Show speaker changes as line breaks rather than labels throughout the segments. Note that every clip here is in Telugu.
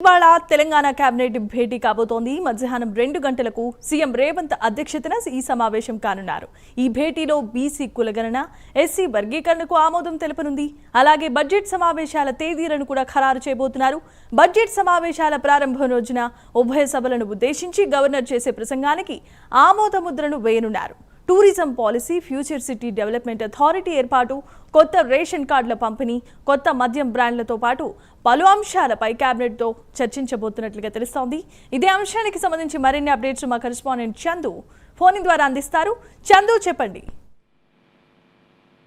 ఇవాళ తెలంగాణ కేబినెట్ భేటీ కాబోతోంది. మధ్యాహ్నం 2 గంటలకు సీఎం రేవంత్ అధ్యక్షతన ఈ సమావేశం కానున్నారు. ఈ భేటీలో బీసీ కులగణన, ఎస్సీ వర్గీకరణకు ఆమోదం తెలపనుంది. అలాగే బడ్జెట్ సమావేశాల తేదీలను కూడా ఖరారు చేయబోతున్నారు. బడ్జెట్ సమావేశాల ప్రారంభం రోజున ఉభయ సభలను ఉద్దేశించి గవర్నర్ చేసే ప్రసంగానికి ఆమోద ముద్రను వేయనున్నారు. Tourism policy, future city development authority ఏర్పాటు, కొత్త రేషన్ కార్డుల పంపిణీ, కొత్త మద్యం బ్రాండ్లతో పాటు పలు అంశాలపై కేబినెట్తో చర్చించబోతున్నట్లుగా తెలుస్తోంది. ఇదే అంశానికి సంబంధించి మరిన్ని అప్డేట్స్ మా కరెస్పాండెంట్ చందు ఫోన్ ద్వారా అందిస్తారు. చందు, చెప్పండి.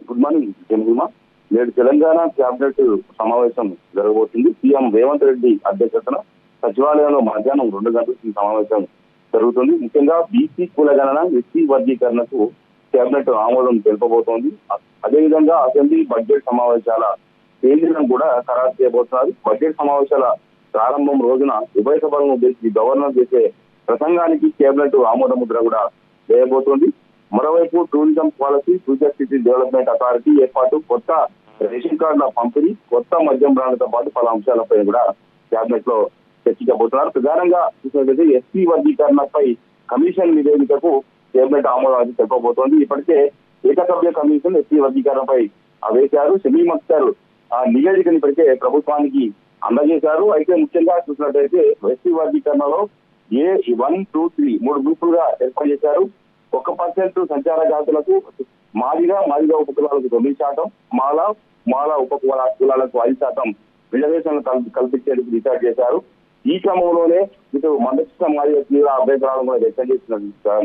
గుడ్ మార్నింగ్ జనహిమ. నేడు తెలంగాణ కేబినెట్ సమావేశం జరగబోతుంది. సీఎం రేవంత్ రెడ్డి అధ్యక్షతన సచివాలయంలో మధ్యాహ్నం 2 గంటలకు ఈ సమావేశం జరుగుతుంది. ముఖ్యంగా బీసీ కులగణన, ఎస్సీ వర్గీకరణకు కేబినెట్ ఆమోదం తెలుపబోతోంది. అదేవిధంగా అసెంబ్లీ బడ్జెట్ సమావేశాల తేదీలను కూడా ఖరారు చేయబోతున్నారు. బడ్జెట్ సమావేశాల ప్రారంభం రోజున ఉభయ సభలను ఉద్దేశించి గవర్నర్ చేసే ప్రసంగానికి కేబినెట్ ఆమోద ముద్ర కూడా వేయబోతోంది. మరోవైపు tourism policy, future city development authority ఏర్పాటు, కొత్త రేషన్ కార్డుల పంపిణీ, కొత్త మద్యం బ్రాండ్లతో పాటు పలు అంశాలపై కూడా కేబినెట్ లో చర్చించబోతున్నారు. ప్రధానంగా చూసినట్లయితే ఎస్సీ వర్గీకరణపై కమిషన్ నివేదికకు కేబినెట్ ఆమోదం తెలపబోతోంది. ఇప్పటికే ఏకసభ్య కమిషన్ ఎస్సీ వర్గీకరణపై వేశారు. షమీమ్ అఖ్తర్ నివేదికను ఇప్పటికే ప్రభుత్వానికి అందజేశారు. అయితే ముఖ్యంగా చూసినట్లయితే ఎస్సీ వర్గీకరణలో A1, 2, 3 3 గ్రూపులుగా ఏర్పాటు చేశారు. 1% సంచార జాతులకు, మాదిగా ఉప కులాలకు 9%, మాల ఉప కులాలకు 5% రిజర్వేషన్లు కల్పించేందుకు డిసైడ్ చేశారు. ఈ క్రమంలోనే ఇటు మందకృష్ణ మాదిగ తీవ్ర అభ్యంతరాలను కూడా వ్యక్తం చేసిన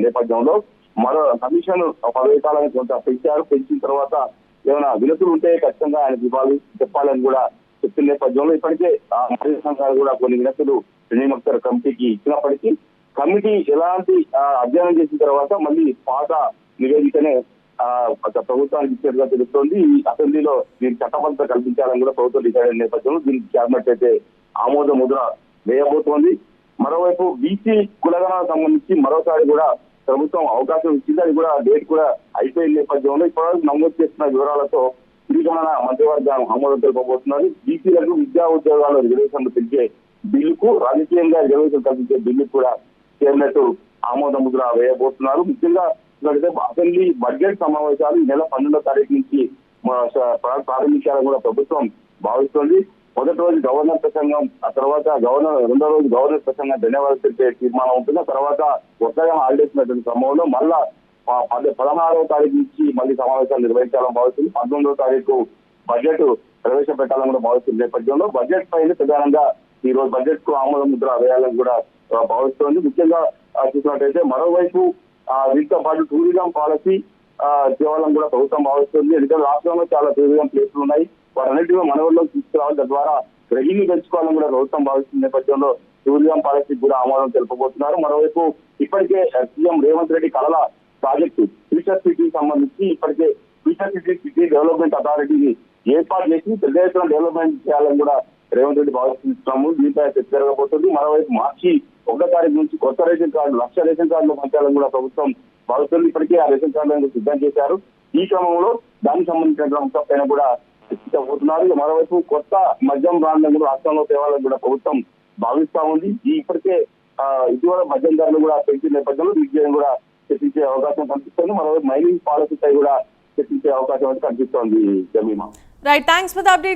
నేపథ్యంలో మరో కమిషన్ పదవీకాలను కొంత పెంచిన తర్వాత ఏమైనా వినతులు ఉంటే ఖచ్చితంగా ఆయన చెప్పాలని కూడా చెప్తున్న నేపథ్యంలో ఇప్పటికే మాదిగ సంఘాలు కూడా కొన్ని వినతులు షమీమ్ అఖ్తర్ కమిటీకి ఇచ్చినప్పటికీ కమిటీ ఎలాంటి అధ్యయనం చేసిన తర్వాత మళ్ళీ పాత నివేదికనే ప్రభుత్వానికి ఇచ్చేట్టుగా తెలుస్తోంది. ఈ అసెంబ్లీలో దీనికి చట్టబద్ధత కల్పించాలని కూడా ప్రభుత్వం డిసైడ్ అయిన నేపథ్యంలో దీనికి కేబినెట్ అయితే ఆమోద ముద్ర వేయబోతోంది. మరోవైపు బీసీ కులగణకు సంబంధించి మరోసారి కూడా ప్రభుత్వం అవకాశం ఇచ్చింది. అది కూడా డేట్ కూడా అయిపోయిన నేపథ్యంలో ఇప్పటివరకు నమోదు చేస్తున్న వివరాలతో తిరిగణన మంత్రివర్గం ఆమోదం తెలుపబోతున్నారు. బీసీలకు విద్యా ఉద్యోగాల్లో రిజర్వేషన్లు పెంచే బిల్లుకు, రాజకీయంగా రిజర్వేషన్ కల్పించే బిల్లుకు కూడా కేబినెట్ ఆమోద ముద్ర వేయబోతున్నారు. ముఖ్యంగా అసెంబ్లీ బడ్జెట్ సమావేశాలు ఈ నెల 12వ తారీఖు నుంచి ప్రారంభించాలని కూడా ప్రభుత్వం భావిస్తోంది. మొదటి రోజు గవర్నర్ ప్రసంగం, ఆ తర్వాత రెండో రోజు గవర్నర్ ప్రసంగం ధన్యవాదాలు తెలిపే తీర్మానం ఉంటుంది. ఆ తర్వాత కొత్తగా హాలిడేస్ ఉన్నటువంటి క్రమంలో మళ్ళా 16వ తారీఖు నుంచి మళ్ళీ సమావేశాలు నిర్వహించాలని భావిస్తుంది. 19వ తారీఖు బడ్జెట్ ప్రవేశపెట్టాలని కూడా భావిస్తున్న నేపథ్యంలో బడ్జెట్ పైన ప్రధానంగా ఈ రోజు బడ్జెట్ కు ఆమోద ముద్ర వేయాలని కూడా భావిస్తోంది. ముఖ్యంగా చూసినట్టయితే మరోవైపు వీటితో పాటు టూరిజం పాలసీ చేయాలని కూడా ప్రభుత్వం భావిస్తుంది. ఎందుకంటే రాష్ట్రంలో చాలా టూరిజం ప్లేసులు ఉన్నాయి. వాటన్నిటిలో మనవల్లోకి తీసుకురావాలి, తద్వారా రెవెన్యూ పెంచుకోవాలని కూడా ప్రభుత్వం భావిస్తున్న నేపథ్యంలో టూరిజం పాలసీకి కూడా ఆమోదం తెలుపబోతున్నారు. మరోవైపు ఇప్పటికే సీఎం రేవంత్ రెడ్డి కళల ప్రాజెక్టు ఫ్యూచర్ సిటీకి సంబంధించి ఇప్పటికే ఫ్యూచర్ సిటీ డెవలప్మెంట్ అథారిటీని ఏర్పాటు చేసి పెద్ద ఎత్తున డెవలప్మెంట్ చేయాలని కూడా రేవంత్ రెడ్డి భావిస్తున్నాము. దీనిపై చర్చ జరగబోతుంది. మరోవైపు మార్చి 1వ తారీఖు నుంచి కొత్త రేషన్ కార్డు 1,00,000 రేషన్ కార్డులు పంచాలని కూడా ప్రభుత్వం భావిస్తుంది. ఇప్పటికే ఆ రేషన్ కార్డులను సిద్ధం చేశారు. ఈ క్రమంలో దానికి సంబంధించిన అంశంపైన కూడా చర్చించబోతున్నారు. మరోవైపు కొత్త మద్యం బ్రాండ్లను కూడా రాష్ట్రంలో తేవాలని కూడా ప్రభుత్వం భావిస్తా ఉంది. ఇప్పటికే ఇటీవల మద్యం ధరలు కూడా పెంచిన నేపథ్యంలో విజయం కూడా చర్చించే అవకాశం కనిపిస్తోంది. మరోవైపు మైనింగ్ పాలసీపై కూడా చర్చించే అవకాశం అయితే కనిపిస్తోంది. Jemimah.
Right, thanks for the updates.